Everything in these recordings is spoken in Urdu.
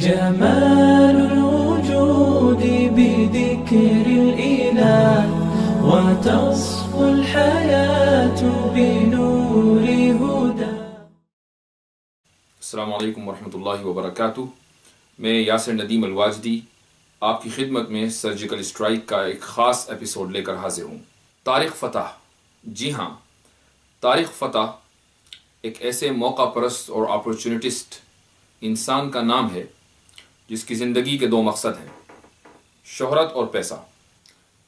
جمال الوجود بذكر الإله وتصفو الحياة بنور هدى. السلام علیکم ورحمۃ اللہ وبرکاتہ. میں یاسر ندیم الواجدی آپ کی خدمت میں سرجیکل اسٹرائک کا ایک خاص ایپیسوڈ لے کر حاضر ہوں. طارق فتح. جی ہاں، طارق فتح ایک ایسے موقع پرست اور اپرچونٹسٹ انسان کا نام ہے جس کی زندگی کے دو مقصد ہیں، شہرت اور پیسہ.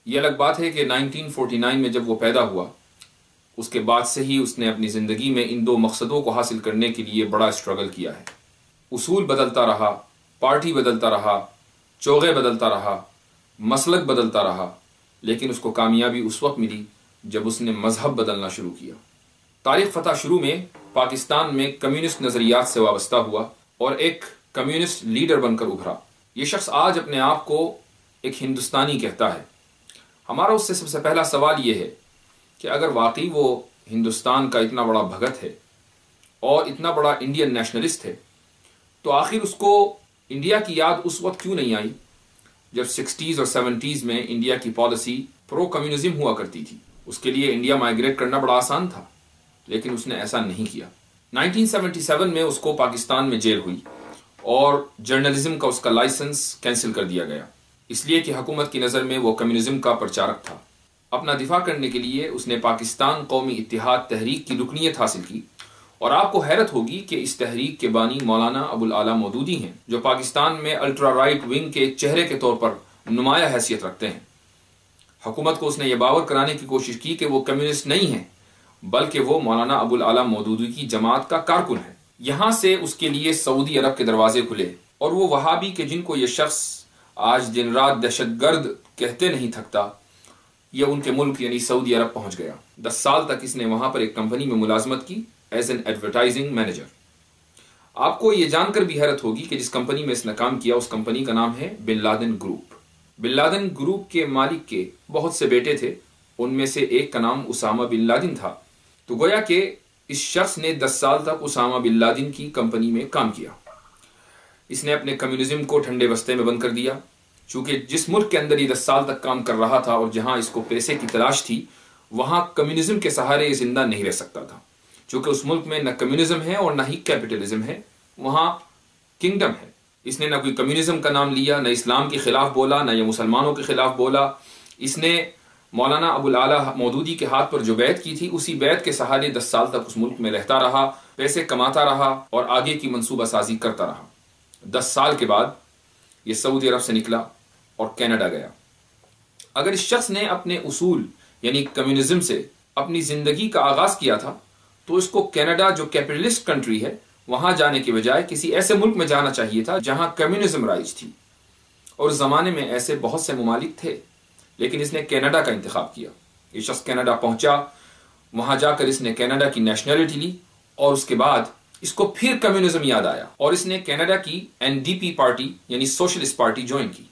یہ الگ بات ہے کہ 1949 میں جب وہ پیدا ہوا اس کے بعد سے ہی اس نے اپنی زندگی میں ان دو مقصدوں کو حاصل کرنے کے لیے بڑا اسٹرگل کیا ہے. اصول بدلتا رہا، پارٹی بدلتا رہا، چوغے بدلتا رہا، مسلک بدلتا رہا، لیکن اس کو کامیابی اس وقت ملی جب اس نے مذہب بدلنا شروع کیا. طارق فتح شروع میں پاکستان میں کمیونسٹ نظریات سے وابستہ ہوا اور ایک کمیونسٹ لیڈر بن کر ابھرا. یہ شخص آج اپنے آپ کو ایک ہندوستانی کہتا ہے. ہمارا اس سے سب سے پہلا سوال یہ ہے کہ اگر واقعی وہ ہندوستان کا اتنا بڑا بھگت ہے اور اتنا بڑا انڈین نیشنلسٹ ہے تو آخر اس کو انڈیا کی یاد اس وقت کیوں نہیں آئی جب 60s اور 70s میں انڈیا کی پالیسی پرو کمیونزم ہوا کرتی تھی. اس کے لیے انڈیا مائیگریٹ کرنا بڑا آسان تھا، لیکن اس نے ایسا نہیں کیا. 1977 میں اس کو پاکستان میں جیل ہوئی اور جرنلزم کا اس کا لائسنس کینسل کر دیا گیا، اس لیے کہ حکومت کی نظر میں وہ کمیونزم کا پرچارک تھا. اپنا دفاع کرنے کے لیے اس نے پاکستان قومی اتحاد تحریک کی رکنیت حاصل کی، اور آپ کو حیرت ہوگی کہ اس تحریک کے بانی مولانا ابوالعلا مودودی ہیں جو پاکستان میں الٹرا رائٹ ونگ کے چہرے کے طور پر نمایاں حیثیت رکھتے ہیں. حکومت کو اس نے یہ باور کرانے کی کوشش کی کہ وہ کمیونسٹ نہیں ہیں بلکہ وہ مولانا ابوالعلا مودودی کی جماعت کا کارکن ہے. یہاں سے اس کے لیے سعودی عرب کے دروازے کھلے اور وہ وہابی کہ جن کو یہ شخص آج دن رات دہشت گرد کہتے نہیں تھکتا، یہ ان کے ملک یعنی سعودی عرب پہنچ گیا. 10 سال تک اس نے وہاں پر ایک کمپنی میں ملازمت کی ایز این ایڈورٹائزنگ مینیجر. آپ کو یہ جان کر بھی حیرت ہوگی کہ جس کمپنی میں اس نے کام کیا اس کمپنی کا نام ہے Bin Laden group. Bin Laden group کے مالک کے بہت سے بیٹے تھے، ان میں سے ایک کا نام اسامہ بن لادن تھا. تو گویا کہ اس شخص نے 10 سال تک اسامہ بن لادن کی کمپنی میں کام کیا. اس نے اپنے کمیونزم کو ٹھنڈے بستے میں بند کر دیا، چونکہ جس ملک کے اندر یہ 10 سال تک کام کر رہا تھا اور جہاں اس کو پیسے کی تلاش تھی وہاں کمیونزم کے سہارے یہ زندہ نہیں رہ سکتا تھا. چونکہ اس ملک میں نہ کمیونزم ہے اور نہ ہی کیپٹلزم ہے، وہاں کنگڈم ہے. اس نے نہ کوئی کمیونزم کا نام لیا، نہ اسلام کے خلاف بولا، نہ یہ مسلمانوں کے خلاف بولا. اس نے مولانا ابوالعلا مودودی کے ہاتھ پر جو بیعت کی تھی اسی بیعت کے سہارے 10 سال تک اس ملک میں رہتا رہا، پیسے کماتا رہا اور آگے کی منصوبہ سازی کرتا رہا. 10 سال کے بعد یہ سعودی عرب سے نکلا اور کینیڈا گیا. اگر اس شخص نے اپنے اصول یعنی کمیونزم سے اپنی زندگی کا آغاز کیا تھا تو اس کو کینیڈا جو کیپٹلسٹ کنٹری ہے وہاں جانے کے بجائے کسی ایسے ملک میں جانا چاہیے تھا جہاں کمیونزم رائج تھی. اور اس زمانے میں ایسے بہت سے ممالک تھے، لیکن اس نے کینیڈا کا انتخاب کیا. یہ شخص کینیڈا پہنچا، وہاں جا کر اس نے کینیڈا کی نیشنلٹی لی اور اس کے بعد اس کو پھر کمیونزم یاد آیا اور اس نے کینیڈا کی NDP پارٹی یعنی سوشلسٹ پارٹی جوائن کی.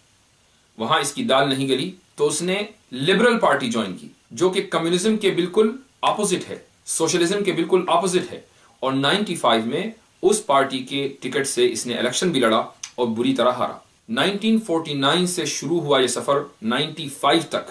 وہاں اس کی دال نہیں گلی تو اس نے لبرل پارٹی جوائن کی جو کہ کمیونزم کے بالکل اپوزٹ ہے، سوشلزم کے بالکل اپوزٹ ہے. اور 95 میں اس پارٹی کے ٹکٹ سے اس نے الیکشن بھی لڑا اور بری طرح ہارا. 1949 سے شروع ہوا یہ سفر 95 تک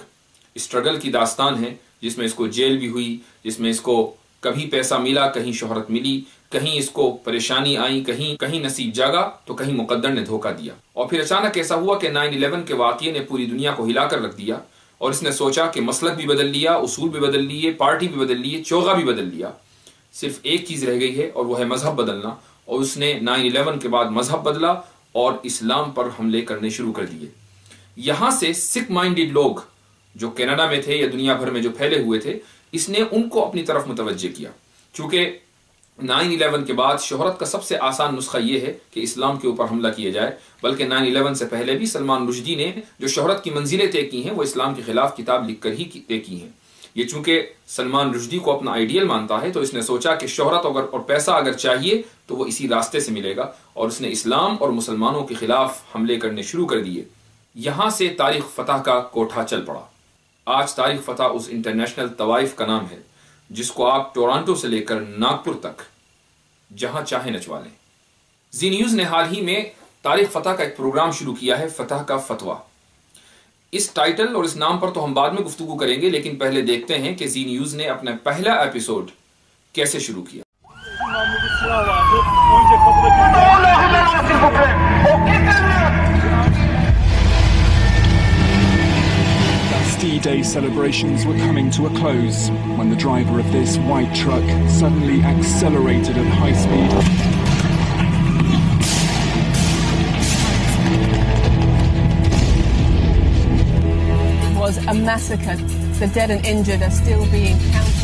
اسٹرگل کی داستان ہے، جس میں اس کو جیل بھی ہوئی، جس میں اس کو کبھی پیسہ ملا، کہیں شہرت ملی، کہیں اس کو پریشانی آئی، کہیں نصیب جاگا تو کہیں مقدر نے دھوکہ دیا. اور پھر اچانک ایسا ہوا کہ 9/11 کے واقعے نے پوری دنیا کو ہلا کر رکھ دیا اور اس نے سوچا کہ مسلک بھی بدل لیا، اصول بھی بدل لیے، پارٹی بھی بدل لیے، چوغا بھی بدل لیا، صرف ایک چیز رہ گئی ہے اور وہ ہے مذہب بدلنا. اور اس نے 9/11 کے بعد مذہب بدلا اور اسلام پر حملے کرنے شروع کر دیے. یہاں سے سکھ مائنڈڈ لوگ جو کینیڈا میں تھے یا دنیا بھر میں جو پھیلے ہوئے تھے اس نے ان کو اپنی طرف متوجہ کیا. چونکہ 9/11 کے بعد شہرت کا سب سے آسان نسخہ یہ ہے کہ اسلام کے اوپر حملہ کیا جائے، بلکہ 9/11 سے پہلے بھی سلمان رشدی نے جو شہرت کی منزلیں طے کی ہیں وہ اسلام کے خلاف کتاب لکھ کر ہی طے کی ہیں. یہ چونکہ سلمان رشدی کو اپنا آئیڈیل مانتا ہے تو اس نے سوچا کہ شہرت اور پیسہ اگر چاہیے تو وہ اسی راستے سے ملے گا، اور اس نے اسلام اور مسلمانوں کے خلاف حملے کرنے شروع کر دیے. یہاں سے طارق فتح کا کوٹھا چل پڑا. آج طارق فتح اس انٹرنیشنل طوائف کا نام ہے جس کو آپ ٹورانٹو سے لے کر ناگپور تک جہاں چاہے نچوا لیں. زی نیوز نے حال ہی میں طارق فتح کا ایک پروگرام شروع کیا ہے، فتح کا فتویٰ۔ اس ٹائٹل اور اس نام پر تو ہم بعد میں گفتگو کریں گے، لیکن پہلے دیکھتے ہیں کہ زی نیوز نے اپنا پہلا ایپیسوڈ کیسے شروع کیا۔ D-Day celebrations were coming to a close when the driver of this white truck suddenly accelerated at high speed. It was a massacre. The dead and injured are still being counted.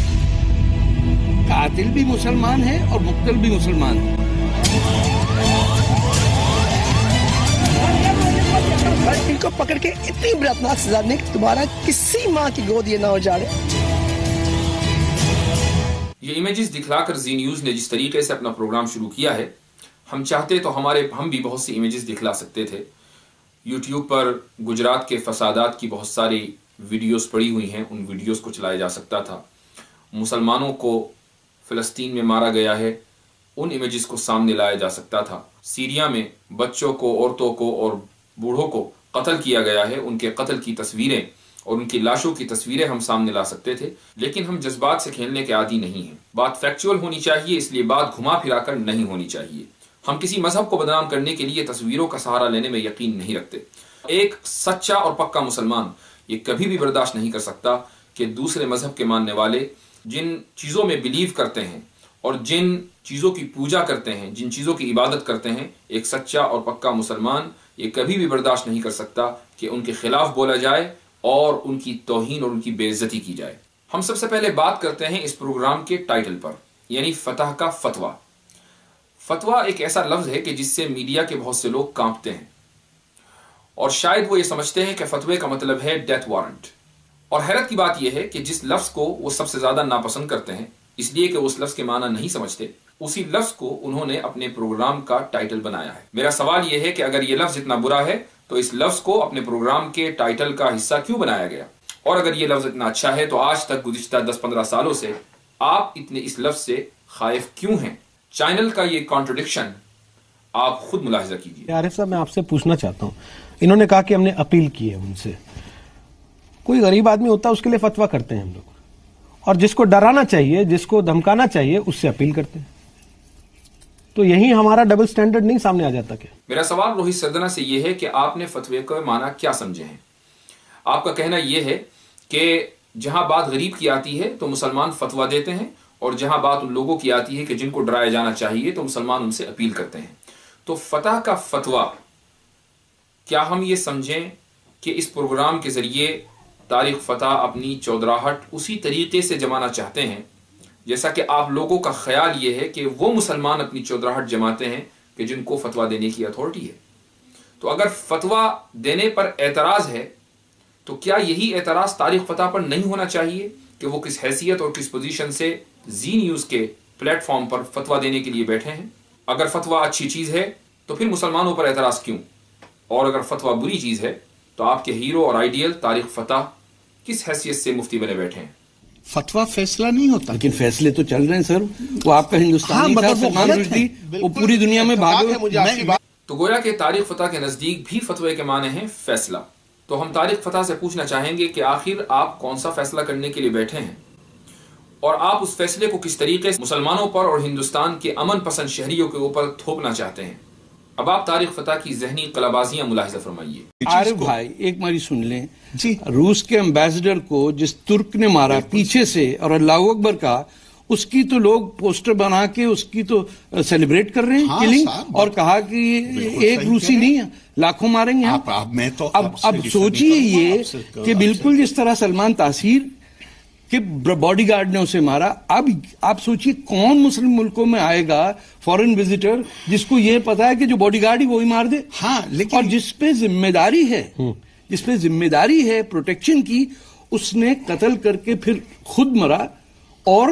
قاتل بھی مسلمان ہے اور مقتل بھی مسلمان ہے۔ ان کو پکڑ کے اتنی براتناک سزا دیں کہ تمہارا کسی ماں کی گود یہ نہ ہو جا رہے۔ یہ امیجز دکھلا کر زی نیوز نے جس طریقے سے اپنا پروگرام شروع کیا ہے، ہم چاہتے تو ہم بھی بہت سی امیجز دکھلا سکتے تھے۔ یوٹیوب پر گجرات کے فسادات کی بہت ساری ویڈیوز پڑی ہوئی ہیں، ان ویڈیوز کو چلایا جا سکتا تھا۔ مسلمانوں کو فلسطین میں مارا گیا ہے، ان امیجز کو سامنے لایا جا سکتا تھا۔ سیریا میں بچوں کو، عورتوں کو اور بوڑھوں کو قتل کیا گیا ہے، ان کے قتل کی تصویریں اور ان کی لاشوں کی تصویریں ہم سامنے لا سکتے تھے، لیکن ہم جذبات سے کھیلنے کے عادی نہیں ہیں۔ بات فیکچول ہونی چاہیے، اس لیے بات گھما پھرا کر نہیں ہونی چاہیے۔ ہم کسی مذہب کو بدنام کرنے کے لیے تصویروں کا سہارا لینے میں یقین نہیں رکھتے۔ ایک سچا اور پکا مسلمان یہ کبھی بھی برداشت نہیں کر سکتا کہ دوسرے مذہب کے ماننے والے جن چیزوں میں بلیو کرتے ہیں اور جن چیزوں کی پوجا کرتے ہیں، جن چیزوں کی عبادت کرتے ہیں، ایک سچا اور پکا مسلمان یہ کبھی بھی برداشت نہیں کر سکتا کہ ان کے خلاف بولا جائے اور ان کی توہین اور ان کی بے عزتی کی جائے۔ ہم سب سے پہلے بات کرتے ہیں اس پروگرام کے ٹائٹل پر، یعنی فتح کا فتویٰ۔ فتویٰ ایک ایسا لفظ ہے کہ جس سے میڈیا کے بہت سے لوگ کانپتے ہیں، اور شاید وہ یہ سمجھتے ہیں کہ فتوے کا مطلب ہے ڈیتھ وارنٹ۔ اور حیرت کی بات یہ ہے کہ جس لفظ کو وہ سب سے زیادہ ناپسند کرتے ہیں، اس لیے کہ اس لفظ کے معنی نہیں سمجھتے، اسی لفظ کو انہوں نے اپنے پروگرام کا ٹائٹل بنایا ہے۔ میرا سوال یہ ہے کہ اگر یہ لفظ اتنا برا ہے تو اس لفظ کو اپنے پروگرام کے ٹائٹل کا حصہ کیوں بنایا گیا؟ اور اگر یہ لفظ اتنا اچھا ہے تو آج تک گزشتہ 10-15 سالوں سے آپ اتنے اس لفظ سے خائف کیوں ہیں؟ چینل کا یہ کانٹرڈکشن آپ خود ملاحظہ کیجیے۔ عارف صاحب، میں آپ سے پوچھنا چاہتا ہوں، انہوں نے کہا کہ ہم نے اپیل کی ہے ان سے۔ کوئی غریب آدمی ہوتا ہے اس کے لیے فتویٰ کرتے ہیں ہم لوگ، اور جس کو ڈرانا چاہیے، جس کو دھمکانا چاہیے، اس سے اپیل کرتے ہیں۔ تو یہی ہمارا ڈبل سٹینڈرڈ نہیں سامنے آ جاتا کیا؟ میرا سوال روہت سردنا سے یہ ہے کہ آپ نے فتوے کا معنی کیا سمجھے ہیں؟ آپ کا کہنا یہ ہے کہ جہاں بات غریب کی آتی ہے تو مسلمان فتویٰ دیتے ہیں، اور جہاں بات ان لوگوں کی آتی ہے کہ جن کو ڈرایا جانا چاہیے تو مسلمان ان سے اپیل کرتے ہیں۔ تو فتح کا فتویٰ، کیا ہم یہ سمجھیں کہ اس پروگرام کے ذریعے طارق فتح اپنی چودراہٹ اسی طریقے سے جمانا چاہتے ہیں جیسا کہ آپ لوگوں کا خیال یہ ہے کہ وہ مسلمان اپنی چودراہٹ جماتے ہیں کہ جن کو فتویٰ دینے کی اتھارٹی ہے؟ تو اگر فتویٰ دینے پر اعتراض ہے تو کیا یہی اعتراض طارق فتح پر نہیں ہونا چاہیے کہ وہ کس حیثیت اور کس پوزیشن سے زی نیوز کے پلیٹ فارم پر فتویٰ دینے کے لیے بیٹھے ہیں؟ اگر فتویٰ اچھی چیز ہے تو پھر مسلمانوں پر اعتراض کیوں؟ اور اگر فتویٰ بری چیز ہے تو آپ کے ہیرو اور آئیڈیل طارق فتح کس حیثیت سے مفتی بنے بیٹھے ہیں؟ فتویٰ فیصلہ نہیں ہوتا، لیکن فیصلے تو چل رہے ہیں سر۔ وہ آپ کا ہندوستانی تھا، سلمان رشدی، وہ پوری دنیا میں بھاگے۔ تو گویا کہ طارق فتح کے نزدیک بھی فتوے کے معنی ہیں فیصلہ۔ تو ہم طارق فتح سے پوچھنا چاہیں گے کہ آخر آپ کون سا فیصلہ کرنے کے لیے بیٹھے ہیں، اور آپ اس فیصلے کو کس طریقے سے مسلمانوں پر اور ہندوستان کے امن پسند شہریوں کے اوپر تھوپنا چاہتے ہیں؟ اب آپ طارق فتح کی ذہنی قلبازیاں ملاحظہ فرمائیے۔ عارف بھائی ایک ماری سن لیں جی، روس کے امبیسڈر کو جس ترک نے مارا پیچھے سے اور اللہ اکبر کہا، اس کی تو لوگ پوسٹر بنا کے اس کی تو سیلیبریٹ کر رہے ہیں کلنگ، اور کہا کہ ایک روسی نہیں ہے، لاکھوں ماریں گے ہم۔ اب سوچئے یہ کہ بالکل جس طرح سلمان تاثیر کہ باڈی گارڈ نے اسے مارا، اب آپ سوچئے کون مسلم ملکوں میں آئے گا فورن وزٹر جس کو یہ پتا ہے کہ جو باڈی گارڈ ہی وہی مار دے؟ ہاں، لیکن اور جس پہ ذمہ داری ہے پروٹیکشن کی، اس نے قتل کر کے پھر خود مرا، اور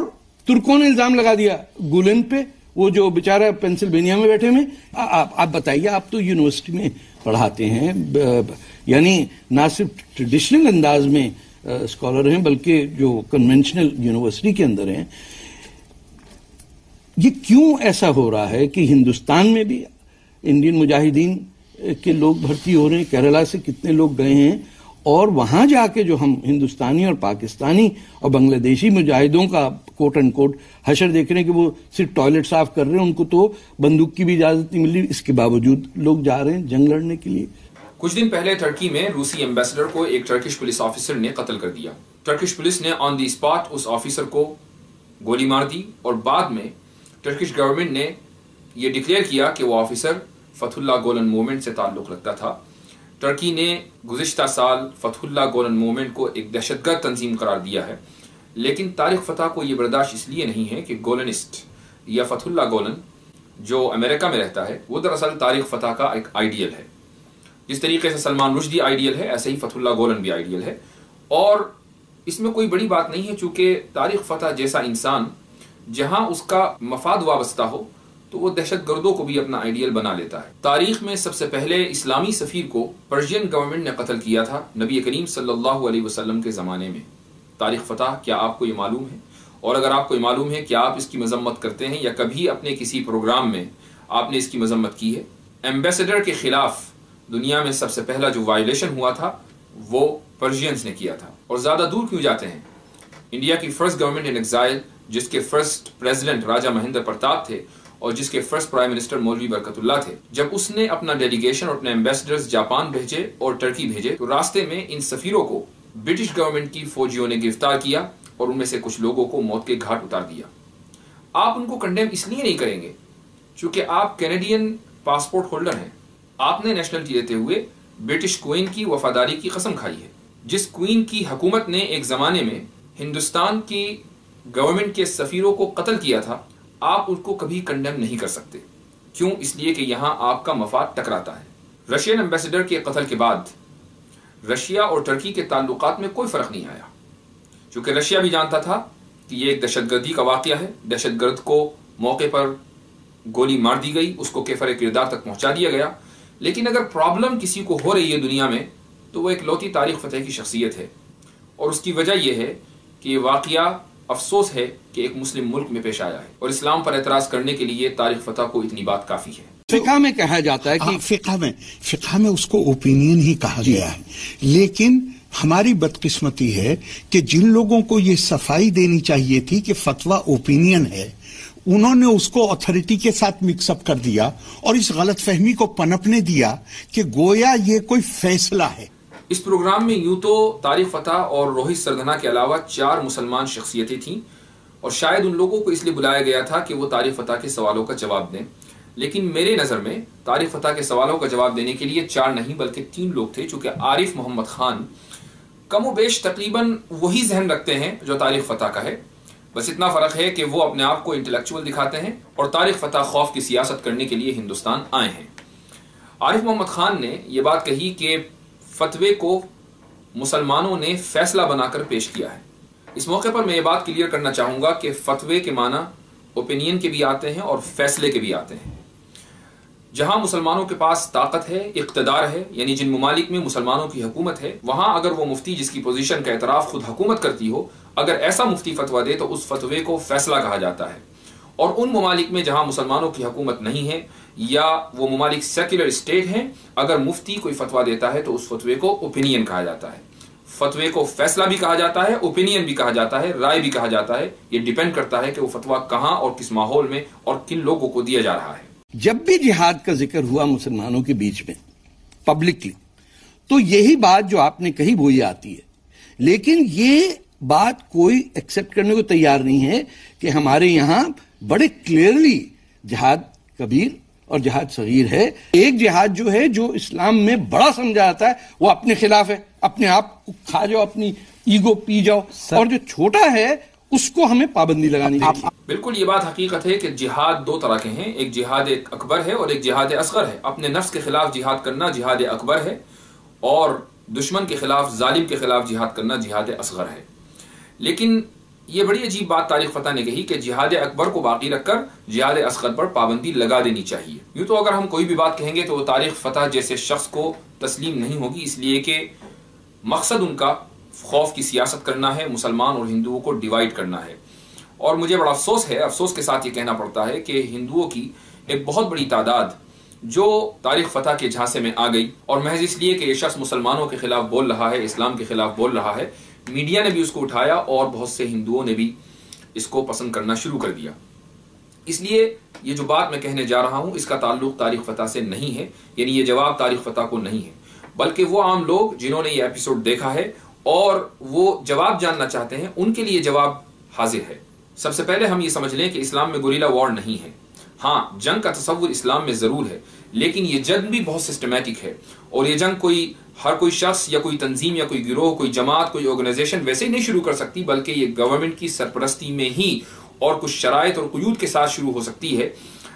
ترکوں نے الزام لگا دیا گولن پہ، وہ جو بیچارہ پینسلوینیا میں بیٹھے ہوئے۔ آپ بتائیے، آپ تو یونیورسٹی میں پڑھاتے ہیں، یعنی نہ صرف ٹریڈیشنل انداز میں اسکالر ہیں بلکہ جو کنونشنل یونیورسٹی کے اندر ہیں، یہ کیوں ایسا ہو رہا ہے کہ ہندوستان میں بھی انڈین مجاہدین کے لوگ بھرتی ہو رہے ہیں, کیرلا سے کتنے لوگ گئے ہیں, اور وہاں جا کے جو ہم ہندوستانی اور پاکستانی اور بنگلہ دیشی مجاہدوں کا کوٹ اینڈ کوٹ حشر دیکھ رہے ہیں کہ وہ صرف ٹوائلٹ صاف کر رہے ہیں, ان کو تو بندوق کی بھی اجازت نہیں مل رہی, اس کے باوجود لوگ جا رہے ہیں جنگ لڑنے کے لیے. کچھ دن پہلے ٹرکی میں روسی ایمبیسڈر کو ایک ٹرکش پولیس آفیسر نے قتل کر دیا. ٹرکش پولیس نے آن دی اسپاٹ اس آفیسر کو گولی مار دی, اور بعد میں ٹرکش گورنمنٹ نے یہ ڈکلیئر کیا کہ وہ آفیسر فتح اللہ گولن موومنٹ سے تعلق رکھتا تھا. ٹرکی نے گزشتہ سال فتح اللہ گولن موومنٹ کو ایک دہشت گرد تنظیم قرار دیا ہے, لیکن طارق فتح کو یہ برداشت اس لیے نہیں ہے کہ گولنسٹ یا فتح اللہ گولن جو امریکہ میں رہتا ہے وہ دراصل طارق فتح کا ایک آئیڈیل ہے. جس طریقے سے سلمان رشدی آئیڈیل ہے, ایسے ہی فتح اللہ گولن بھی آئیڈیل ہے, اور اس میں کوئی بڑی بات نہیں ہے, چونکہ طارق فتح جیسا انسان جہاں اس کا مفاد وابستہ ہو تو وہ دہشت گردوں کو بھی اپنا آئیڈیل بنا لیتا ہے. تاریخ میں سب سے پہلے اسلامی سفیر کو پرشین گورنمنٹ نے قتل کیا تھا نبی کریم صلی اللہ علیہ وسلم کے زمانے میں. طارق فتح, کیا آپ کو یہ معلوم ہے؟ اور اگر آپ کو یہ معلوم ہے, کیا آپ اس کی مذمت کرتے ہیں یا کبھی اپنے کسی پروگرام میں آپ نے اس کی مذمت کی ہے؟ ایمبیسڈر کے خلاف دنیا میں سب سے پہلا جو وائلیشن ہوا تھا وہ پرشینز نے کیا تھا. اور زیادہ دور کیوں جاتے ہیں, انڈیا کی فرسٹ گورنمنٹ ان ایگزائل جس کے فرسٹ پریزیڈنٹ راجا مہندر پرتاپ تھے اور جس کے فرسٹ پرائم منسٹر مولوی برکت اللہ تھے, جب اس نے اپنا ڈیلیگیشن اور اپنے ایمبیسڈرز جاپان بھیجے اور ٹرکی بھیجے تو راستے میں ان سفیروں کو برٹش گورنمنٹ کی فوجیوں نے گرفتار کیا اور ان میں سے کچھ لوگوں کو موت کے گھاٹ اتار دیا. آپ ان کو کنڈیم اس لیے نہیں کریں گے چونکہ آپ کینیڈین پاسپورٹ ہولڈر ہیں. آپ نے نیشنلٹی لیتے ہوئے برٹش کوئین کی وفاداری کی قسم کھائی ہے, جس کوئین کی حکومت نے ایک زمانے میں ہندوستان کی گورنمنٹ کے سفیروں کو قتل کیا تھا. آپ ان کو کبھی کنڈیم نہیں کر سکتے. کیوں؟ اس لیے کہ یہاں آپ کا مفاد ٹکراتا ہے. رشین ایمبیسڈر کے قتل کے بعد رشیا اور ٹرکی کے تعلقات میں کوئی فرق نہیں آیا, چونکہ رشیا بھی جانتا تھا کہ یہ ایک دہشت گردی کا واقعہ ہے. دہشت گرد کو موقع پر گولی مار دی گئی, اس کو کیفر کردار تک پہنچا دیا گیا. لیکن اگر پرابلم کسی کو ہو رہی ہے دنیا میں تو وہ ایک لوتی طارق فتح کی شخصیت ہے, اور اس کی وجہ یہ ہے کہ یہ واقعہ افسوس ہے کہ ایک مسلم ملک میں پیش آیا ہے, اور اسلام پر اعتراض کرنے کے لیے طارق فتح کو اتنی بات کافی ہے. فقہ میں کہا جاتا ہے کہ فقہ میں اس کو اوپینین ہی کہا گیا ہے, لیکن ہماری بدقسمتی ہے کہ جن لوگوں کو یہ صفائی دینی چاہیے تھی کہ فتویٰ اوپینین ہے, انہوں نے اس کو اتھارٹی کے ساتھ مکس اپ کر دیا اور اس غلط فہمی کو پنپنے دیا کہ گویا یہ کوئی فیصلہ ہے. اس پروگرام میں یوں تو طارق فتح اور روہت سردھنا کے علاوہ 4 مسلمان شخصیتیں تھیں, اور شاید ان لوگوں کو اس لیے بلایا گیا تھا کہ وہ طارق فتح کے سوالوں کا جواب دیں. لیکن میرے نظر میں طارق فتح کے سوالوں کا جواب دینے کے لیے 4 نہیں بلکہ 3 لوگ تھے, چونکہ عارف محمد خان کم و بیش تقریباً وہی ذہن رکھتے ہیں جو طارق فتح کا ہے, بس اتنا فرق ہے کہ وہ اپنے آپ کو انٹلیکچوئل دکھاتے ہیں, اور طارق فتح خوف کی سیاست کرنے کے لیے ہندوستان آئے ہیں. عارف محمد خان نے یہ بات کہی کہ فتوے کو مسلمانوں نے فیصلہ بنا کر پیش کیا ہے. اس موقع پر میں یہ بات کلیئر کرنا چاہوں گا کہ فتوے کے معنی اوپینین کے بھی آتے ہیں اور فیصلے کے بھی آتے ہیں. جہاں مسلمانوں کے پاس طاقت ہے, اقتدار ہے, یعنی جن ممالک میں مسلمانوں کی حکومت ہے, وہاں اگر وہ مفتی جس کی پوزیشن کا اعتراف خود حکومت کرتی ہو, اگر ایسا مفتی فتویٰ دے تو اس فتوے کو فیصلہ کہا جاتا ہے. اور ان ممالک میں جہاں مسلمانوں کی حکومت نہیں ہے یا وہ ممالک سیکولر اسٹیٹ ہیں, اگر مفتی کوئی فتویٰ دیتا ہے تو اس فتوے کو اوپینین کہا جاتا ہے. فتوے کو فیصلہ بھی کہا جاتا ہے, اوپینین بھی کہا جاتا ہے, رائے بھی کہا جاتا ہے. یہ ڈیپینڈ کرتا ہے کہ وہ فتویٰ کہاں اور کس ماحول میں اور کن لوگوں کو دیا جا رہا ہے. جب بھی جہاد کا ذکر ہوا مسلمانوں کے بیچ میں پبلکلی, تو یہی بات جو آپ نے کہی وہی آتی ہے, لیکن یہ بات کوئی ایکسپٹ کرنے کو تیار نہیں ہے کہ ہمارے یہاں بڑے کلیئرلی جہاد کبیر اور جہاد صغیر ہے. ایک جہاد جو ہے جو اسلام میں بڑا سمجھا جاتا ہے وہ اپنے خلاف ہے, اپنے آپ کو کھا جاؤ, اپنی ایگو پی جاؤ, اور جو چھوٹا ہے اس کو ہمیں پابندی لگانی چاہیے. بالکل یہ بات حقیقت ہے کہ جہاد 2 طرح کے ہیں, ایک جہاد اکبر ہے اور ایک جہاد اصغر ہے. اپنے نفس کے خلاف جہاد کرنا جہاد اکبر ہے, اور دشمن کے خلاف, ظالم کے خلاف جہاد کرنا جہاد اصغر ہے. لیکن یہ بڑی عجیب بات طارق فتح نے کہی کہ جہاد اکبر کو باقی رکھ کر جہاد اصغر پر پابندی لگا دینی چاہیے. یوں تو اگر ہم کوئی بھی بات کہیں گے تو وہ طارق فتح جیسے شخص کو تسلیم نہیں ہوگی, اس لیے کہ مقصد ان کا خوف کی سیاست کرنا ہے, مسلمان اور ہندوؤں کو ڈیوائیڈ کرنا ہے. اور مجھے بڑا افسوس ہے, افسوس کے ساتھ یہ کہنا پڑتا ہے کہ ہندوؤں کی ایک بہت بڑی تعداد جو تاریخ فتح کے جھانسے میں آ گئی اور محض اس لیے کہ یہ شخص مسلمانوں کے خلاف بول رہا ہے، اسلام کے خلاف بول رہا ہے، میڈیا نے بھی اس کو اٹھایا اور بہت سے ہندوؤں نے بھی اس کو پسند کرنا شروع کر دیا۔ اس لیے یہ جو بات میں کہنے جا رہا ہوں اس کا تعلق تاریخ فتح سے نہیں ہے، یعنی یہ جواب تاریخ فتح کو نہیں ہے، بلکہ وہ عام لوگ جنہوں نے یہ ایپیسوڈ دیکھا ہے اور وہ جواب جاننا چاہتے ہیں ان کے لیے جواب حاضر ہے۔ سب سے پہلے ہم یہ سمجھ لیں کہ اسلام میں گوریلا وار نہیں ہے۔ ہاں، جنگ کا تصور اسلام میں ضرور ہے، لیکن یہ جنگ بھی بہت سسٹمیٹک ہے، اور یہ جنگ ہر کوئی شخص یا کوئی تنظیم یا کوئی گروہ، کوئی جماعت، کوئی آرگنائزیشن ویسے ہی نہیں شروع کر سکتی، بلکہ یہ گورنمنٹ کی سرپرستی میں ہی اور کچھ شرائط اور قیود کے ساتھ شروع ہو سکتی ہے۔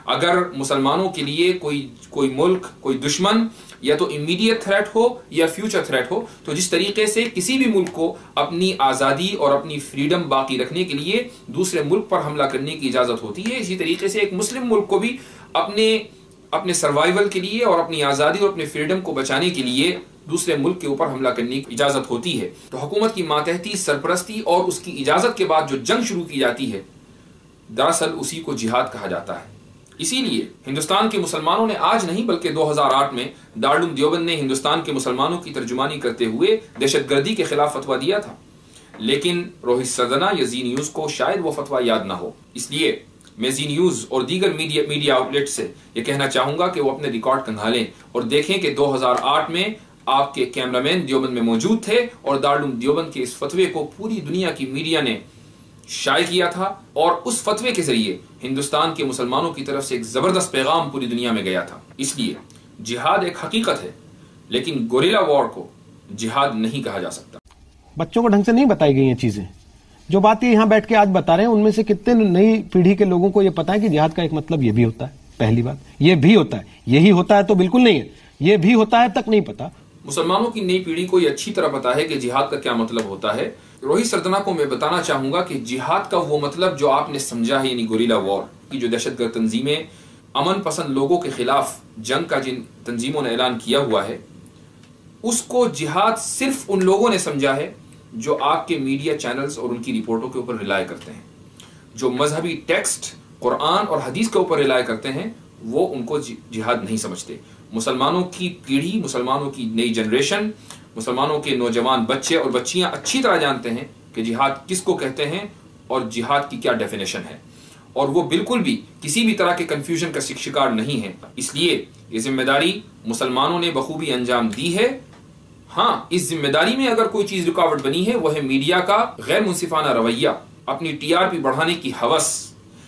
اگر مسلمانوں کے لیے کوئی ملک، کوئی دشمن یا تو امیڈیٹ تھریٹ ہو یا فیوچر تھریٹ ہو، تو جس طریقے سے کسی بھی ملک کو اپنی آزادی اور اپنی فریڈم باقی رکھنے کے لیے دوسرے ملک پر حملہ کرنے کی اجازت ہوتی ہے، اسی طریقے سے ایک مسلم ملک کو بھی اپنے سروائیول کے لیے اور اپنی آزادی اور اپنے فریڈم کو بچانے کے لیے دوسرے ملک کے اوپر حملہ کرنے کی اجازت ہوتی ہے۔ تو حکومت کی ماتحتی، سرپرستی اور اس کی اجازت کے بعد جو جنگ شروع کی جاتی ہے، دراصل اسی کو جہاد کہا جاتا ہے۔ اسی لیے ہندوستان کے مسلمانوں نے آج نہیں بلکہ 2008 میں دارالعلوم دیوبند نے ہندوستان کے مسلمانوں کی ترجمانی کرتے ہوئے دہشت گردی کے خلاف فتویٰ دیا تھا، لیکن روہت سردنا یا زی نیوز کو شاید وہ فتویٰ یاد نہ ہو۔ اس لیے میں زی نیوز اور دیگر میڈیا آؤٹلیٹ سے یہ کہنا چاہوں گا کہ وہ اپنے ریکارڈ کنگھالیں اور دیکھیں کہ 2008 میں آپ کے کیمرامین دیوبند میں موجود تھے اور دارالعلوم دیوبند کے اس فتوے کو پوری دنیا کی میڈیا نے شائع کیا تھا، اور اس فتوے کے ذریعے ہندوستان کے مسلمانوں کی طرف سے ایک زبردست پیغام پوری دنیا میں گیا تھا۔ اس لیے جہاد ایک حقیقت ہے، لیکن گوریلا وار کو جہاد نہیں کہا جا سکتا۔ بچوں کو ڈھنگ سے نہیں بتائی گئی ہیں چیزیں، جو باتیں یہاں بیٹھ کے آج بتا رہے ہیں ان میں سے کتنے نئی پیڑھی کے لوگوں کو یہ پتا ہے کہ جہاد کا ایک مطلب یہ بھی ہوتا ہے۔ پہلی بات یہ بھی ہوتا ہے، یہی ہوتا ہے تو بالکل نہیں ہے، یہ بھی ہوتا ہے تک نہیں پتا۔ مسلمانوں کی نئی پیڑھی کو یہ اچھی طرح پتا ہے کہ جہاد کا کیا مطلب ہوتا ہے۔ روہت سردنا کو میں بتانا چاہوں گا کہ جہاد کا وہ مطلب جو آپ نے سمجھا ہے، یعنی گوریلا وار کی جو دہشت گرد تنظیمیں امن پسند لوگوں کے خلاف جنگ کا جن تنظیموں نے اعلان کیا ہوا ہے، اس کو جہاد صرف ان لوگوں نے سمجھا ہے جو آپ کے میڈیا چینلز اور ان کی رپورٹوں کے اوپر ریلائے کرتے ہیں۔ جو مذہبی ٹیکسٹ قرآن اور حدیث کے اوپر ریلائے کرتے ہیں وہ ان کو جہاد نہیں سمجھتے۔ مسلمانوں کی پیڑھی، مسلمانوں کی نئی جنریشن، مسلمانوں کے نوجوان بچے اور بچیاں اچھی طرح جانتے ہیں کہ جہاد کس کو کہتے ہیں اور جہاد کی کیا ڈیفینیشن ہے، اور وہ بالکل بھی کسی بھی طرح کے کنفیوژن کا شکار نہیں ہے۔ اس لیے یہ ذمہ داری مسلمانوں نے بخوبی انجام دی ہے۔ ہاں، اس ذمہ داری میں اگر کوئی چیز رکاوٹ بنی ہے وہ ہے میڈیا کا غیر منصفانہ رویہ، اپنی TRP بڑھانے کی ہوس،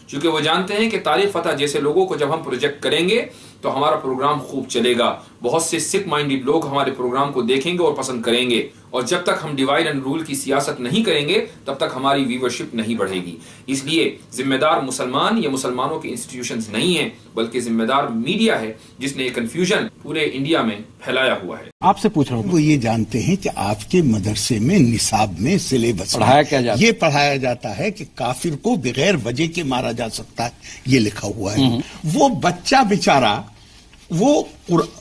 چونکہ وہ جانتے ہیں کہ تاریخ فتح جیسے لوگوں کو جب ہم پروجیکٹ کریں گے تو ہمارا پروگرام خوب چلے گا، بہت سے سک مائنڈڈ لوگ ہمارے پروگرام کو دیکھیں گے اور پسند کریں گے، اور جب تک ہم ڈیوائڈ اینڈ رول کی سیاست نہیں کریں گے تب تک ہماری ویورشپ نہیں بڑھے گی۔ اس لیے ذمہ دار مسلمان یا مسلمانوں کے انسٹیٹیوشنز نہیں ہیں، بلکہ ذمہ دار میڈیا ہے جس نے یہ کنفیوژن پورے انڈیا میں پھیلایا ہوا ہے۔ آپ سے پوچھ رہا ہوں، وہ یہ جانتے ہیں کہ آپ کے مدرسے میں نصاب میں سلیبس یہ پڑھایا جاتا ہے کہ کافر کو بغیر وجہ کے مارا جا سکتا ہے، یہ لکھا ہوا ہے۔ وہ بچہ بیچارہ وہ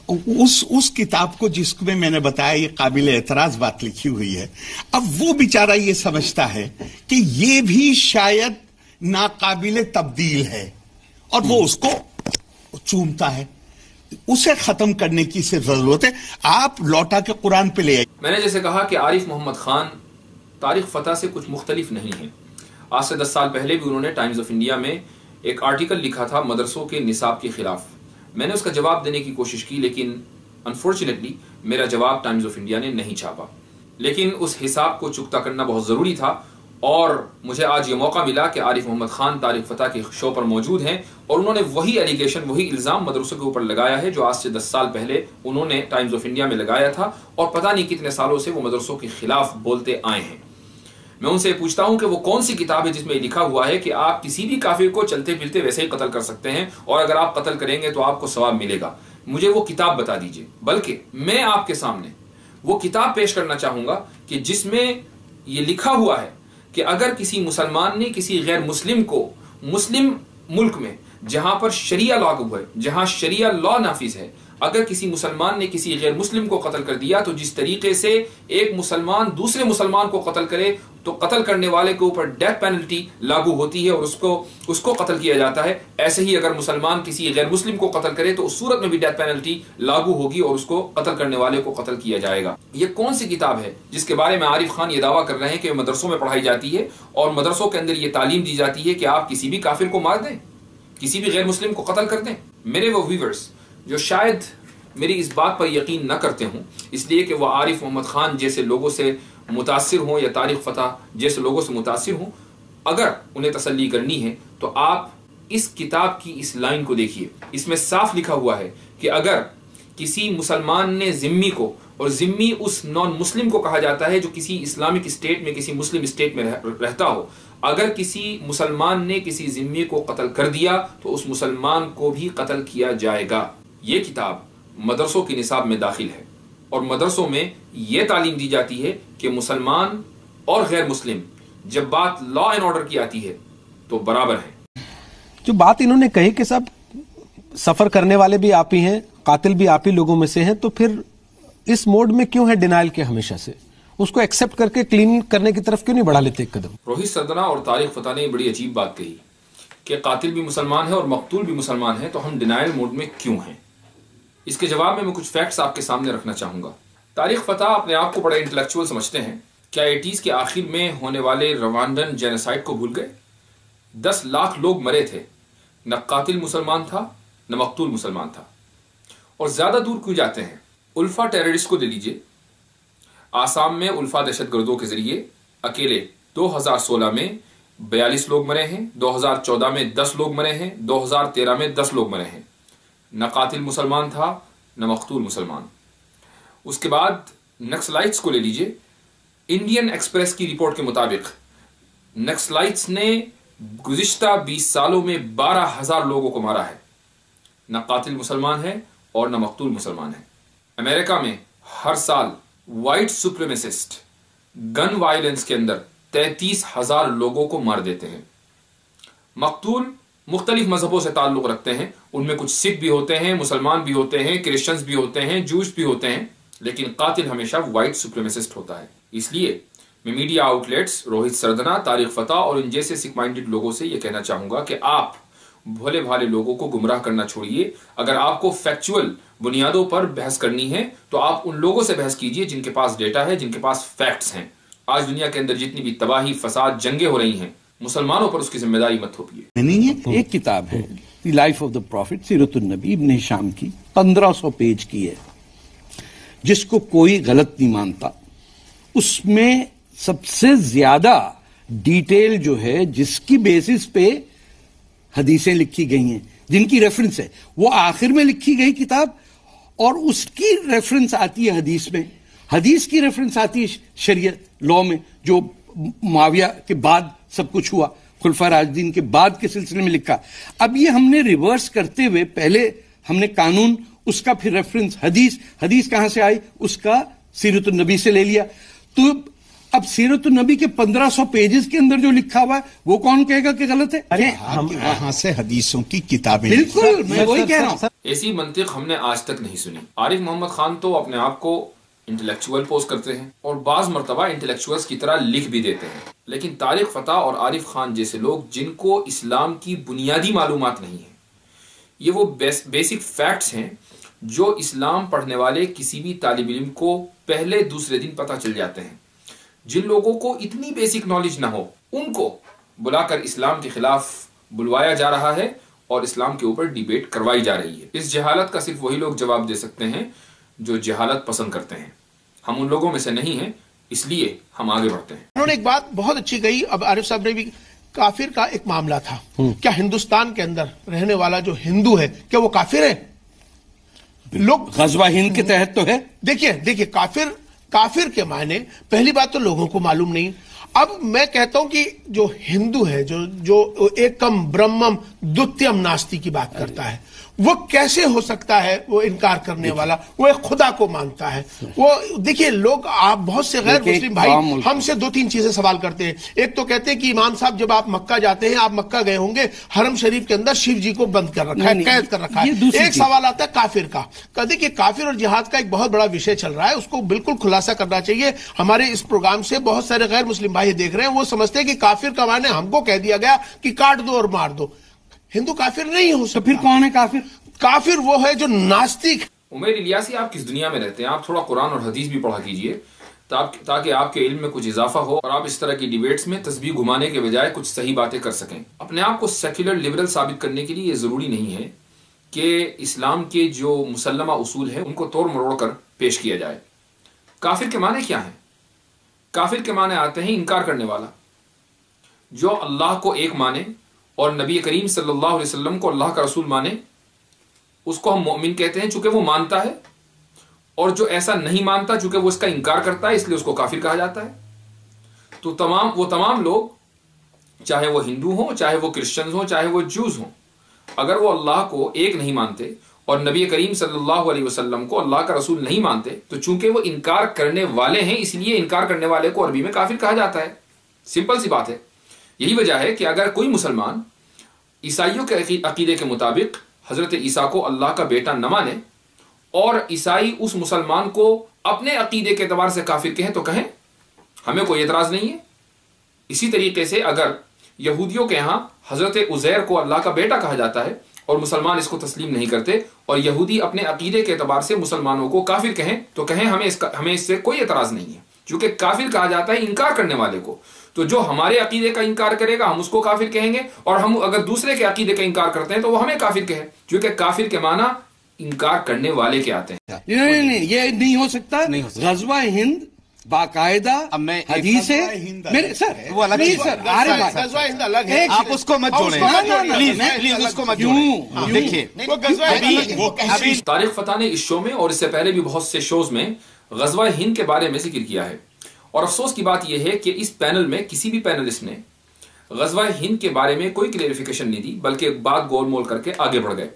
اس کتاب کو جس میں نے بتایا یہ قابل اعتراض بات لکھی ہوئی ہے، اب وہ بیچارہ یہ سمجھتا ہے کہ یہ بھی شاید ناقابل تبدیل ہے اور وہ اس کو چومتا ہے۔ اسے ختم کرنے کی صرف ضرورت ہے، آپ لوٹا کے قرآن پہ لے آئیے۔ میں نے جیسے کہا کہ عارف محمد خان تاریخ فتح سے کچھ مختلف نہیں ہیں۔ آج سے 10 سال پہلے بھی انہوں نے ٹائمز آف انڈیا میں ایک آرٹیکل لکھا تھا مدرسوں کے نصاب کے خلاف۔ میں نے اس کا جواب دینے کی کوشش کی، لیکن انفارچونیٹلی میرا جواب ٹائمز آف انڈیا نے نہیں چھاپا، لیکن اس حساب کو چکتا کرنا بہت ضروری تھا، اور مجھے آج یہ موقع ملا کہ عارف محمد خان تاریخ فتح کے شو پر موجود ہیں، اور انہوں نے وہی ایلیگیشن، وہی الزام مدرسوں کے اوپر لگایا ہے جو آج سے 10 سال پہلے انہوں نے ٹائمز آف انڈیا میں لگایا تھا، اور پتہ نہیں کتنے سالوں سے وہ مدرسوں کے خلاف بولتے آئے ہیں۔ میں ان سے پوچھتا ہوں کہ وہ کون سی کتاب ہے جس میں لکھا ہوا ہے کہ آپ کسی بھی کافر کو چلتے پھرتے ویسے ہی قتل کر سکتے ہیں، اور اگر آپ قتل کریں گے تو آپ کو ثواب ملے گا؟ مجھے وہ کتاب بتا دیجئے۔ بلکہ میں آپ کے سامنے وہ کتاب پیش کرنا چاہوں گا کہ جس میں یہ لکھا ہوا ہے کہ اگر کسی مسلمان نے کسی غیر مسلم کو مسلم ملک میں جہاں پر شریعہ لاگو ہے، جہاں شریعہ لا نافذ ہے، اگر کسی مسلمان نے کسی غیر مسلم کو قتل کر دیا تو جس طریقے سے ایک مسلمان دوسرے مسلمان کو قتل کرے تو قتل کرنے والے کے اوپر ڈیتھ پینلٹی لاگو ہوتی ہے اور اس کو قتل کیا جاتا ہے، ایسے ہی اگر مسلمان کسی غیر مسلم کو قتل کرے تو اس صورت میں بھی ڈیتھ پینلٹی لاگو ہوگی اور اس کو قتل کرنے والے کو قتل کیا جائے گا۔ یہ کون سی کتاب ہے جس کے بارے میں عارف خان یہ دعویٰ کر رہے ہیں کہ مدرسوں میں پڑھائی جاتی ہے اور مدرسوں کے اندر یہ تعلیم دی جاتی ہے کہ آپ کسی بھی کافر کو مار دیں، کسی بھی غیر مسلم کو قتل کر دیں؟ میرے وہ ویورز جو شاید میری اس بات پر یقین نہ کرتے ہوں اس لیے کہ وہ عارف محمد خان جیسے لوگوں سے متاثر ہوں یا طارق فتح جیسے لوگوں سے متاثر ہوں، اگر انہیں تسلی کرنی ہے تو آپ اس کتاب کی اس لائن کو دیکھیے۔ اس میں صاف لکھا ہوا ہے کہ اگر کسی مسلمان نے ذمی کو، اور ذمی اس نان مسلم کو کہا جاتا ہے جو کسی اسلامک اسٹیٹ میں کسی مسلم اسٹیٹ میں رہتا ہو، اگر کسی مسلمان نے کسی ذمی کو قتل کر دیا تو اس مسلمان کو بھی قتل کیا جائے گا۔ یہ کتاب مدرسوں کی نصاب میں داخل ہے اور مدرسوں میں یہ تعلیم دی جاتی ہے کہ مسلمان اور غیر مسلم جب بات لا اینڈ آرڈر کی آتی ہے تو برابر ہیں۔ جو بات انہوں نے کہی کہ صاحب سفر کرنے والے بھی آپ ہی ہیں، قاتل بھی آپ ہی لوگوں میں سے ہیں، تو پھر اس موڈ میں کیوں ہے ڈینائل کے ہمیشہ سے؟ اس کو ایکسپٹ کر کے کلین کرنے کی طرف کیوں نہیں بڑھا لیتے ایک قدم؟ روہت سردنا اور طارق فتح نے بڑی عجیب بات کہی کہ قاتل بھی مسلمان ہے اور مقتول بھی مسلمان ہے، تو ہم ڈینائل موڈ میں کیوں ہیں؟ اس کے جواب میں کچھ فیکٹس آپ کے سامنے رکھنا چاہوں گا۔ طارق فتح اپنے آپ کو بڑا انٹلیکچوئل سمجھتے ہیں۔ کیا 80s کے آخر میں ہونے والے روانڈن جینوسائیڈ کو بھول گئے؟ 10 لاکھ لوگ مرے تھے، نہ قاتل مسلمان تھا نہ مقتول مسلمان تھا۔ اور زیادہ دور کیوں جاتے ہیں؟ الفا ٹیررسٹ کو لے لیجئے۔ آسام میں الفا دہشت گردوں کے ذریعے اکیلے 2016 میں 42 لوگ مرے ہیں، 2014 میں 10 لوگ مرے ہیں، 2013 میں 10 لوگ مرے ہیں۔ نہ قاتل مسلمان تھا نہ مقتول مسلمان۔ اس کے بعد نکسلائٹس کو لے لیجئے۔ انڈین ایکسپریس کی رپورٹ کے مطابق نکسلائٹس نے گزشتہ 20 سالوں میں 12,000 لوگوں کو مارا ہے۔ نہ قاتل مسلمان ہے اور نہ مقتول مسلمان ہے۔ امریکہ میں ہر سال وائٹ سپریمیسسٹ گن وائلنس کے اندر 33,000 لوگوں کو مار دیتے ہیں۔ مقتول مختلف مذہبوں سے تعلق رکھتے ہیں، ان میں کچھ سکھ بھی ہوتے ہیں، مسلمان بھی ہوتے ہیں، کرسچنز بھی ہوتے ہیں، جوز بھی ہوتے ہیں، لیکن قاتل ہمیشہ وائٹ سپریمیسسٹ ہوتا ہے۔ اس لیے میں media outlets Rohit Sardana, Tariq Fateh اور ان جیسے سکھ مائنڈڈ لوگوں سے یہ کہنا چاہوں گا کہ آپ بھولے بھالے لوگوں کو گمراہ کرنا چھوڑیے۔ اگر آپ کو فیکچول بنیادوں پر بحث کرنی ہے تو آپ ان لوگوں سے بحث کیجئے جن کے پاس ڈیٹا ہے، جن کے پاس فیکٹس ہیں۔ آج دنیا کے اندر جتنی بھی تباہی، فساد، جنگیں ہو رہی ہیں، مسلمانوں پر اس کی ذمہ داری مت تھوپیے۔ ایک کتاب ہے the life of the prophet, سیرت النبی، ابن ہشام کی، 1500 پیج کی ہے، جس کو کوئی غلط نہیں مانتا۔ اس میں سب سے زیادہ ڈیٹیل جو ہے جس کی بیسس پہ حدیثیں لکھی گئی ہیں، جن کی ریفرنس ہے، وہ آخر میں لکھی گئی کتاب، اور اس کی ریفرنس آتی ہے حدیث میں، حدیث کی ریفرنس آتی ہے شریعت لا میں، جو معاویہ کے بعد سب کچھ ہوا، خلفاء راشدین کے بعد کے سلسلے میں لکھا۔ اب یہ ہم نے ریورس کرتے ہوئے پہلے ہم نے قانون، اس کا پھر ریفرنس حدیث کہاں سے آئی، اس کا سیرت النبی سے لے لیا۔ تو اب سیرت النبی کے 1500 پیجز کے اندر جو لکھا ہوا ہے وہ کون کہے گا کہ غلط ہے؟ وہاں سے حدیثوں کی کتابیں، بالکل میں وہی کہہ رہا ہوں۔ ایسی منطق ہم نے آج تک نہیں سنی۔ عارف محمد خان تو اپنے آپ کو انٹلیکچوئل پوز کرتے ہیں اور بعض مرتبہ انٹلیکچوئلز کی طرح لکھ بھی دیتے ہیں، لیکن طارق فتح اور عارف خان جیسے لوگ جن کو اسلام کی بنیادی معلومات نہیں ہیں، یہ وہ بیسک فیکٹس ہیں جو اسلام پڑھنے والے کسی بھی طالب علم کو پہلے دوسرے دن پتہ چل جاتے ہیں۔ جن لوگوں کو اتنی بیسک نالج نہ ہو ان کو بلا کر اسلام کے خلاف بلوایا جا رہا ہے اور اسلام کے اوپر ڈیبیٹ کروائی جا رہی ہے۔ اس جہالت کا صرف وہی لوگ جواب دے سکتے ہیں جو جہالت پسند کرتے ہیں۔ ہم ان لوگوں میں سے نہیں ہیں، اس لیے ہم آگے بڑھتے ہیں۔ انہوں نے ایک بات بہت اچھی کہی، اب عارف صاحب نے بھی، کافر کا ایک معاملہ تھا، کیا ہندوستان کے اندر رہنے والا جو ہندو ہے کیا وہ کافر ہے؟ لوگ غزوہ ہند کے تحت تو ہے۔ دیکھیے کافر کے معنی پہلی بات تو لوگوں کو معلوم نہیں۔ اب میں کہتا ہوں کہ جو ہندو ہے، جو ایکم برہمم دتیم ناستی کی بات کرتا ہے، وہ کیسے ہو سکتا ہے وہ انکار کرنے والا؟ وہ ایک خدا کو مانتا ہے. وہ دیکھیے لوگ، آپ بہت سے غیر مسلم بھائی ہم سے 2-3 چیزیں سوال کرتے ہیں. ایک تو کہتے ہیں کہ امام صاحب جب آپ مکہ جاتے ہیں، آپ مکہ گئے ہوں گے، حرم شریف کے اندر شیو جی کو بند کر رکھا ہے، قید کر رکھا ہے. ایک سوال آتا ہے کافر کا. کہتے کہ کافر اور جہاد کا ایک بہت بڑا وشے چل رہا ہے، اس کو بالکل خلاصہ کرنا چاہیے. ہمارے اس پروگرام سے بہت سارے غیر مسلم بھائی دیکھ رہے ہیں، وہ سمجھتے ہیں کہ کافر کا معنی ہم کو کہہ دیا گیا کہ کاٹ دو اور مار دو. ہندو کافر نہیں ہو سکتا. پھر کون ہے کافر؟ کافر وہ ہے جو ناستک. عمیر الیاسی، آپ کس دنیا میں رہتے ہیں؟ آپ تھوڑا قرآن اور حدیث بھی پڑھا کیجئے تاکہ آپ کے علم میں کچھ اضافہ ہو اور آپ اس طرح کی ڈیبیٹس میں تسبیح گھمانے کے بجائے کچھ صحیح باتیں کر سکیں. اپنے آپ کو سیکولر لبرل ثابت کرنے کے لیے یہ ضروری نہیں ہے کہ اسلام کے جو مسلمہ اصول ہیں ان کو توڑ مروڑ کر پیش کیا جائے. کافر کے معنی کیا ہیں؟ کافر کے معنی آتے ہیں انکار کرنے والا، جو اللہ کو ایک مانے اور نبی کریم صلی اللہ علیہ وسلم کو اللہ کا رسول مانے، اس کو ہم مومن کہتے ہیں چونکہ وہ مانتا ہے. اور جو ایسا نہیں مانتا چونکہ وہ اس کا انکار کرتا ہے، اس لیے اس کو کافر کہا جاتا ہے. تو وہ تمام لوگ، چاہے وہ ہندو ہوں، چاہے وہ کرسچنز ہوں، چاہے وہ جوز ہوں، اگر وہ اللہ کو ایک نہیں مانتے اور نبی کریم صلی اللہ علیہ وسلم کو اللہ کا رسول نہیں مانتے، تو چونکہ وہ انکار کرنے والے ہیں اس لیے انکار کرنے والے کو عربی میں کافر کہا جاتا ہے. سمپل سی بات ہے. یہی وجہ ہے کہ اگر کوئی مسلمان عیسائیوں کے عقیدے کے مطابق حضرت عیسیٰ کو اللہ کا بیٹا نہ مانے اور عیسائی اس مسلمان کو اپنے عقیدے کے اعتبار سے کافر کہیں تو کہیں، ہمیں کوئی اعتراض نہیں ہے. اسی طریقے سے اگر یہودیوں کے ہاں حضرت عزیر کو اللہ کا بیٹا کہا جاتا ہے اور مسلمان اس کو تسلیم نہیں کرتے اور یہودی اپنے عقیدے کے اعتبار سے مسلمانوں کو کافر کہیں تو کہیں، ہمیں اس سے کوئی اعتراض نہیں ہے، کیونکہ کافر کہا جاتا ہے انکار کرنے والے کو. تو جو ہمارے عقیدے کا انکار کرے گا ہم اس کو کافر کہیں گے، اور ہم اگر دوسرے کے عقیدے کا انکار کرتے ہیں تو وہ ہمیں کافر کہیں، کیونکہ کافر کے معنی انکار کرنے والے کے آتے ہیں. نہیں، یہ نہیں ہو سکتا. غزوہ ہند باقاعدہ حدیث ہے. وہ الگ غزوہ ہند الگ ہے، آپ اس کو مت جوڑیں پلیز، اس کو مت جوڑیں. دیکھیے طارق فتح نے اس شو میں اور اس سے پہلے بھی بہت سے شوز میں غزوہ ہند کے بارے میں ذکر کیا ہے، اور افسوس کی بات یہ ہے کہ اس پینل میں کسی بھی پینلسٹ نے غزوہ ہند کے بارے میں کوئی کلیریفیکیشن نہیں دی، بلکہ بات گول مول کر کے آگے بڑھ گئے.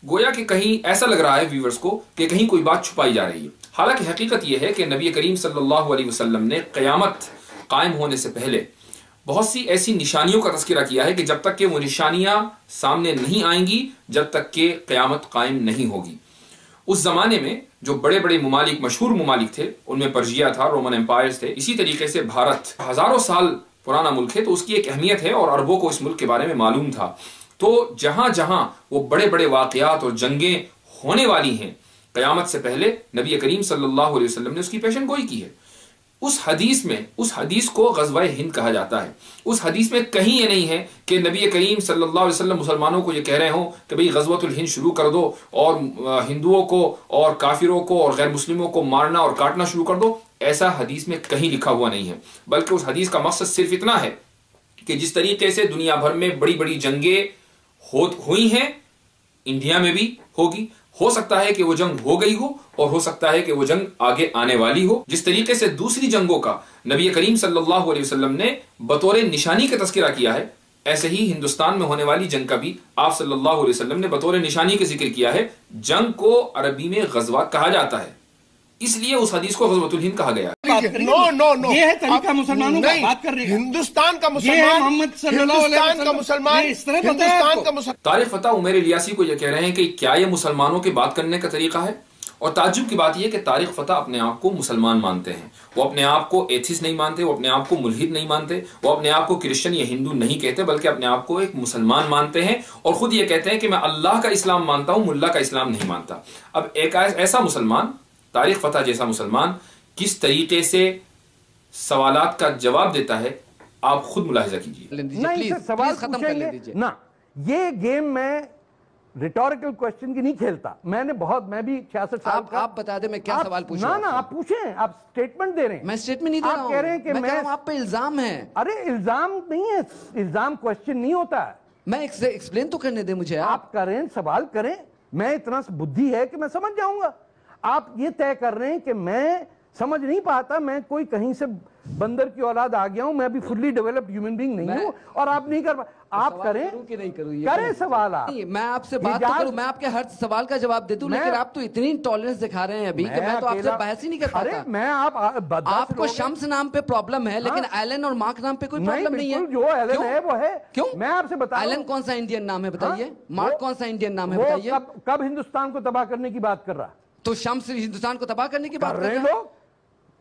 گویا کہ کہیں ایسا لگ رہا ہے ویورز کو کہ کہیں کوئی بات چھپائی جا رہی ہے. حالانکہ حقیقت یہ ہے کہ نبی کریم صلی اللہ علیہ وسلم نے قیامت قائم ہونے سے پہلے بہت سی ایسی نشانیوں کا تذکرہ کیا ہے کہ جب تک کہ وہ نشانیاں سامنے نہیں آئیں گی، جب تک کہ قیامت قائم نہیں ہوگی. اس زمانے میں جو بڑے بڑے ممالک، مشہور ممالک تھے، ان میں پرشیا تھا، رومن امپائرز تھے. اسی طریقے سے بھارت ہزاروں سال پرانا ملک ہے، تو اس کی ایک اہمیت ہے اور عربوں کو اس ملک کے بارے میں معلوم تھا. تو جہاں جہاں وہ بڑے بڑے واقعات اور جنگیں ہونے والی ہیں قیامت سے پہلے، نبی کریم صلی اللہ علیہ وسلم نے اس کی پیشن گوئی کی ہے. اس حدیث کو غزوہ ہند کہا جاتا ہے. اس حدیث میں کہیں یہ نہیں ہے کہ نبی کریم صلی اللہ علیہ وسلم مسلمانوں کو یہ کہہ رہے ہوں کہ بھئی غزوۃ الہند شروع کر دو اور ہندوؤں کو اور کافروں کو اور غیر مسلموں کو مارنا اور کاٹنا شروع کر دو. ایسا حدیث میں کہیں لکھا ہوا نہیں ہے، بلکہ اس حدیث کا مقصد صرف اتنا ہے کہ جس طریقے سے دنیا بھر میں بڑی بڑی جنگیں ہوئی ہیں، انڈیا میں بھی ہوگی. ہو سکتا ہے کہ وہ جنگ ہو گئی ہو اور ہو سکتا ہے کہ وہ جنگ آگے آنے والی ہو. جس طریقے سے دوسری جنگوں کا نبی کریم صلی اللہ علیہ وسلم نے بطور نشانی کا تذکرہ کیا ہے، ایسے ہی ہندوستان میں ہونے والی جنگ کا بھی آپ صلی اللہ علیہ وسلم نے بطور نشانی کا ذکر کیا ہے. جنگ کو عربی میں غزوہ کہا جاتا ہے، اس لیے اس حدیث کو غزوۃ الہند کہا گیا. نو یہ ہے طریقہ مسلمانوں کا بات کرنے کا. ہندوستان کا مسلمان، محمد صلی اللہ علیہ وسلم کا مسلمان، ہندوستان کا مسلمان. طارق فتح عمیر الیاسی کو یہ کہہ رہے ہیں کہ کیا یہ مسلمانوں کے بات کرنے کا طریقہ ہے؟ اور تعجب کی بات یہ کہ طارق فتح اپنے آپ کو مسلمان مانتے ہیں. وہ اپنے آپ کو ایتھسٹ نہیں مانتے، وہ اپنے آپ کو ملحد نہیں مانتے، وہ اپنے آپ کو کرسچن یا ہندو نہیں کہتے، بلکہ اپنے آپ کو ایک مسلمان مانتے ہیں اور خود یہ کہتے ہیں کہ میں اللہ کا اسلام مانتا ہوں، ملا کا اسلام نہیں مانتا. اب ایک ایسا مسلمان، طارق فتح جیسا مسلمان، کس طریقے سے سوالات کا جواب دیتا ہے آپ خود ملاحظہ کیجیے. نہیں سوال ختم کر لیجیے نا. یہ گیم میں ریٹوریکل کوسچن کی نہیں کھیلتا. میں بھی 66 سال کا. آپ بتا دیں میں کیا سوال پوچھوں. نا آپ پوچھیں، آپ سٹیٹمنٹ دے رہے ہیں. میں سٹیٹمنٹ نہیں دے رہا ہوں، آپ کہہ رہے ہیں کہ میں کہہ رہا ہوں آپ پہ الزام ہے. ارے الزام نہیں ہے، الزام کوسچن نہیں ہوتا ہے. میں ایکسپلین تو کرنے دیں مجھے. آپ کریں، سوال کریں. میں اتنا بدھی ہے کہ میں سمجھ جاؤں گا. آپ یہ طے کر رہے ہیں کہ میں سمجھ نہیں پاتا، میں کوئی کہیں سے بندر کی اولاد آ گیا ہوں میں، ابھی فلی ڈیولپڈ ہیومن بینگ نہیں ہوں، اور آپ نہیں کر آپ کریں کہ نہیں کروں کریں سوال آپ. میں آپ سے بات تو کروں، میں آپ کے ہر سوال کا جواب دے دوں، لیکن آپ تو اتنی انٹالرنس دکھا رہے ہیں ابھی کہ میں تو آپ سے بحث ہی نہیں کر پاتا. میں آپ کو شمس نام پہ پرابلم ہے لیکن ایلن اور مارک نام پہ کوئی پرابلم نہیں ہے. جو ایلن ہے وہ ہے. کیوں؟ میں آپ سے بتا، ایلن کون سا انڈین نام ہے بتائیے، مارک کون سا انڈین نام ہے بتائیے. کب ہندوستان کو تباہ کرنے کی بات کر رہا؟ تو شمس ہندوستان کو تباہ کرنے کی بات کر رہے ہیں لوگ.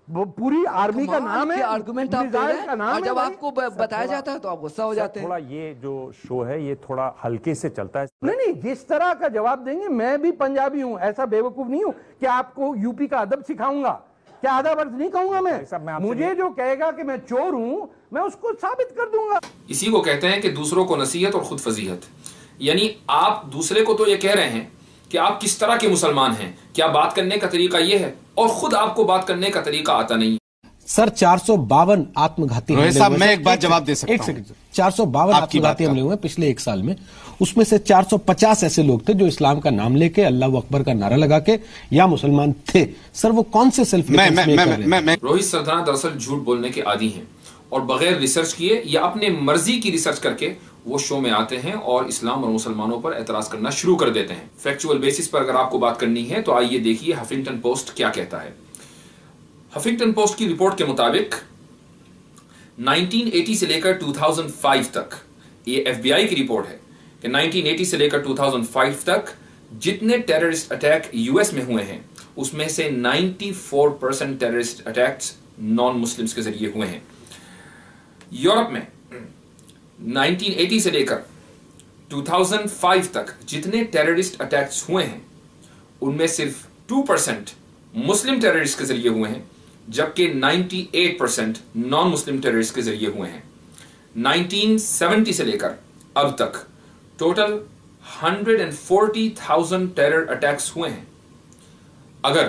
وہ پوری آرمی کا نام ہے، آرگومنٹ آپ دے رہے ہیں، اور جب آپ کو بتایا جاتا ہے تو آپ غصہ ہو جاتے ہیں. تھوڑا یہ جو شو ہے یہ تھوڑا ہلکے سے چلتا ہے. نہیں جس طرح کا جواب دیں گے. میں بھی پنجابی ہوں، ایسا بے وقوف نہیں ہوں کہ آپ کو یو پی کا ادب سکھاؤں گا. کیا ادب ورز نہیں کہوں گا میں. مجھے جو کہے گا کہ میں چور ہوں میں اس کو ثابت کر دوں گا. اسی کو کہتے ہیں کہ دوسروں کو نصیحت اور خود فضیحت. یعنی آپ دوسرے کو تو یہ کہہ رہے ہیں کہ آپ کس طرح کے مسلمان ہیں، کیا بات کرنے کا طریقہ یہ ہے، اور خود آپ کو بات کرنے کا طریقہ آتا نہیں. سر 452 آتم گھاتی روہت صاحب میں ایک بات جواب دے سکتا ہوں. ایک سیکنڈ. 452 آتم گھاتی حملے ہوئے پچھلے ایک سال میں، اس میں سے 450 ایسے لوگ تھے جو اسلام کا نام لے کے اللہ اکبر کا نعرہ لگا کے یا مسلمان تھے. سر وہ کون سے سیلف ڈیفنس میں کر رہے ہیں؟ روہت سردار دراصل جھوٹ بولنے کے عادی ہیں، اور بغیر ریسرچ کیے یا اپنے مرضی کی ریسرچ کر کے وہ شو میں آتے ہیں اور اسلام اور مسلمانوں پر اعتراض کرنا شروع کر دیتے ہیں. فیکچوئل بیسس پر اگر آپ کو بات کرنی ہے تو آئیے دیکھیے ہفنگٹن پوسٹ کیا کہتا ہے. ہفنگٹن پوسٹ کی رپورٹ کے مطابق 1980 سے لے کر 2005 تک، یہ ایف بی آئی کی رپورٹ ہے کہ 1980 سے لے کر 2005 تک جتنے ٹیررسٹ اٹیک یو ایس میں ہوئے ہیں اس میں سے 94% ٹیررسٹ اٹیکس نان مسلمز کے ذریعے ہوئے ہیں. یورپ میں 1980 سے لے کر 2005 تک جتنے ٹیررسٹ اٹیکس ہوئے ہیں ان میں صرف 2% مسلم ٹیررسٹ کے ذریعے ہوئے ہیں، جبکہ 98% نان مسلم ٹیررسٹ کے ذریعے ہوئے ہیں. 1970 سے لے کر اب تک ٹوٹل 140,000 ٹیرر اٹیکس ہوئے ہیں. اگر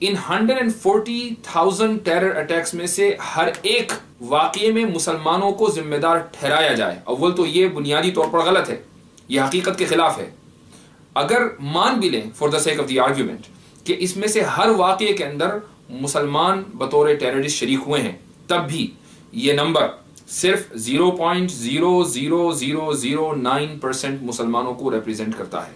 ان 140,000 ٹیرر اٹیکس میں سے ہر ایک واقعے میں مسلمانوں کو ذمہ دار ٹھہرایا جائے، اول تو یہ بنیادی طور پر غلط ہے، یہ حقیقت کے خلاف ہے. اگر مان بھی لیں for the sake of the argument کہ اس میں سے ہر واقعے کے اندر مسلمان بطور ٹیررسٹ شریک ہوئے ہیں، تب بھی یہ نمبر صرف 0.00009% مسلمانوں کو ریپریزنٹ کرتا ہے.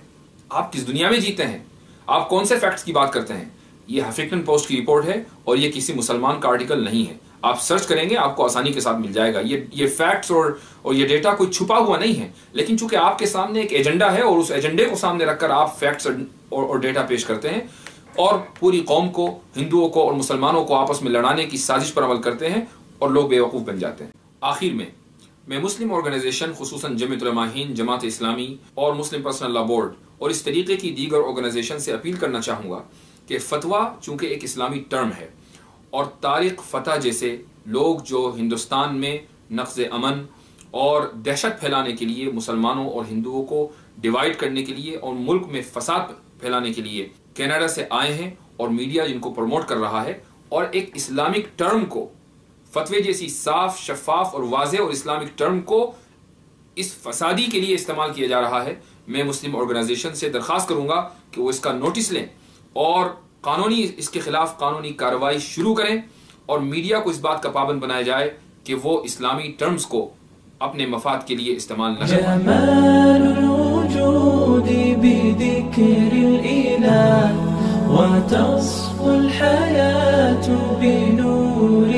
آپ کس دنیا میں جیتے ہیں؟ آپ کون سے فیکٹس کی بات کرتے ہیں؟ یہ ہفنگٹن پوسٹ کی رپورٹ ہے اور یہ کسی مسلمان کا آرٹیکل نہیں ہے. آپ سرچ کریں گے آپ کو آسانی کے ساتھ مل جائے گا. یہ فیکٹس اور یہ ڈیٹا کوئی چھپا ہوا نہیں ہے، لیکن چونکہ آپ کے سامنے ایک ایجنڈا ہے اور اس ایجنڈے کو سامنے رکھ کر آپ فیکٹس اور ڈیٹا پیش کرتے ہیں اور پوری قوم کو، ہندوؤں کو اور مسلمانوں کو آپس میں لڑانے کی سازش پر عمل کرتے ہیں اور لوگ بے وقوف بن جاتے ہیں. آخر میں مسلم آرگنائزیشن خصوصاً جمعیت علماء ہند، جماعت اسلامی اور مسلم پرسنل لا بورڈ اور اس طریقے کی دیگر آرگنائزیشن سے اپیل کرنا چاہوں گا کہ فتویٰ چونکہ ایک اسلامی ٹرم ہے اور طارق فتح جیسے لوگ جو ہندوستان میں نقض امن اور دہشت پھیلانے کے لیے، مسلمانوں اور ہندوؤں کو ڈیوائیڈ کرنے کے لیے اور ملک میں فساد پھیلانے کے لیے کینیڈا سے آئے ہیں اور میڈیا جن کو پروموٹ کر رہا ہے اور ایک اسلامک ٹرم کو، فتوے جیسی صاف، شفاف اور واضح اور اسلامک ٹرم کو اس فسادی کے لیے استعمال کیا جا رہا ہے. میں مسلم آرگنائزیشن سے درخواست کروں گا کہ وہ اس کا نوٹس لیں اور اس کے خلاف قانونی کارروائی شروع کریں اور میڈیا کو اس بات کا پابند بنایا جائے کہ وہ اسلامی ٹرمز کو اپنے مفاد کے لیے استعمال نہ کریں. جمال الوجود بذكر الإله وتصفو الحياة بنور